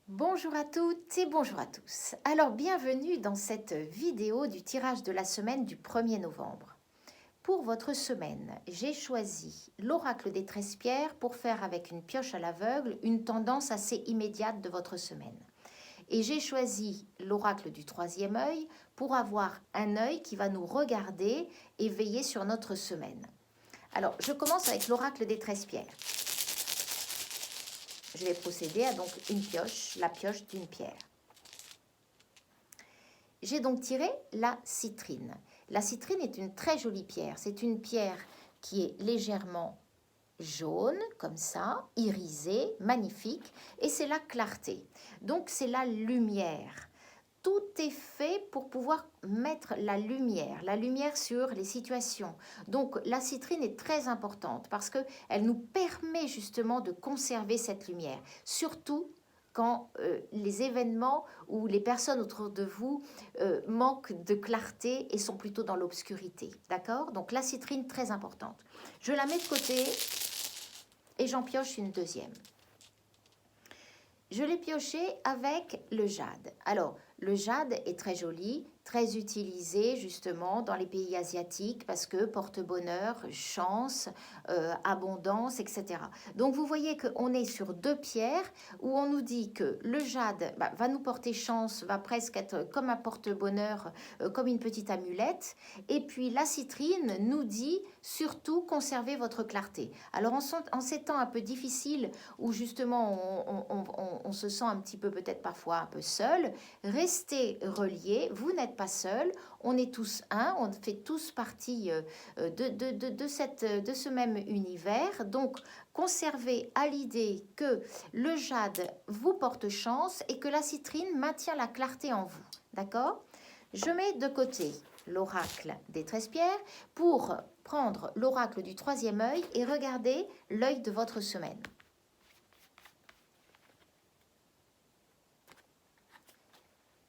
Bonjour à toutes et bonjour à tous. Alors bienvenue dans cette vidéo du tirage de la semaine du 1er novembre. Pour votre semaine, j'ai choisi l'oracle des 13 pierres pour faire avec une pioche à l'aveugle une tendance assez immédiate de votre semaine. Et j'ai choisi l'oracle du troisième œil pour avoir un œil qui va nous regarder et veiller sur notre semaine. Alors je commence avec l'oracle des 13 pierres. Je vais procéder à donc une pioche, la pioche d'une pierre. J'ai donc tiré la citrine. La citrine est une très jolie pierre. C'est une pierre qui est légèrement jaune, comme ça, irisée, magnifique, et c'est la clarté. Donc c'est la lumière. Tout est fait pour pouvoir mettre la lumière sur les situations. Donc la citrine est très importante parce qu'elle nous permet justement de conserver cette lumière, surtout quand les événements ou les personnes autour de vous manquent de clarté et sont plutôt dans l'obscurité. D'accord? Donc la citrine, très importante. Je la mets de côté et j'en pioche une deuxième. Je l'ai pioché avec le jade. Alors, le jade est très joli, très utilisé justement dans les pays asiatiques parce que porte-bonheur, chance, abondance, etc. Donc, vous voyez qu'on est sur deux pierres où on nous dit que le jade va nous porter chance, va presque être comme un porte-bonheur, comme une petite amulette. Et puis, la citrine nous dit surtout conservez votre clarté. Alors, en ces temps un peu difficiles où justement on se sent un petit peu peut-être parfois un peu seul, restez reliés, vous n'êtes pas seul, on est tous un, on fait tous partie de ce même univers, donc conservez à l'idée que le jade vous porte chance et que la citrine maintient la clarté en vous, d'accord? Je mets de côté l'oracle des 13 pierres pour prendre l'oracle du troisième œil et regarder l'œil de votre semaine.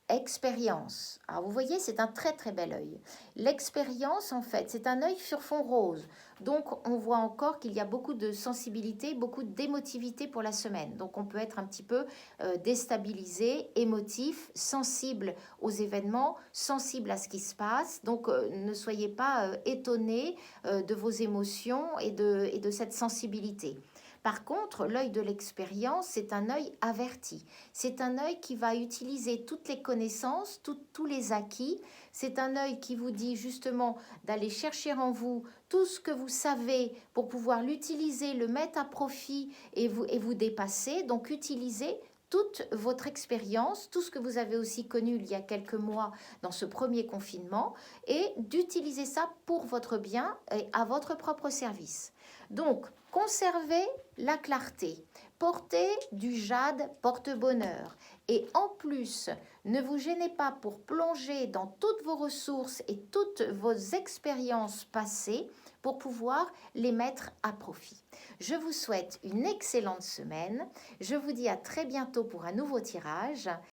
Expérience. Alors vous voyez, c'est un très très bel œil. L'expérience, en fait, c'est un œil sur fond rose. Donc on voit encore qu'il y a beaucoup de sensibilité, beaucoup d'émotivité pour la semaine. Donc on peut être un petit peu déstabilisé, émotif, sensible aux événements, sensible à ce qui se passe. Donc ne soyez pas étonnés de vos émotions et de cette sensibilité. Par contre, l'œil de l'expérience, c'est un œil averti. C'est un œil qui va utiliser toutes les connaissances, tous les acquis. C'est un œil qui vous dit justement d'aller chercher en vous tout ce que vous savez pour pouvoir l'utiliser, le mettre à profit et vous dépasser. Donc, utilisez toute votre expérience, tout ce que vous avez aussi connu il y a quelques mois dans ce premier confinement et d'utiliser ça pour votre bien et à votre propre service. Donc, conservez la clarté, portez du jade porte-bonheur et en plus, ne vous gênez pas pour plonger dans toutes vos ressources et toutes vos expériences passées pour pouvoir les mettre à profit. Je vous souhaite une excellente semaine. Je vous dis à très bientôt pour un nouveau tirage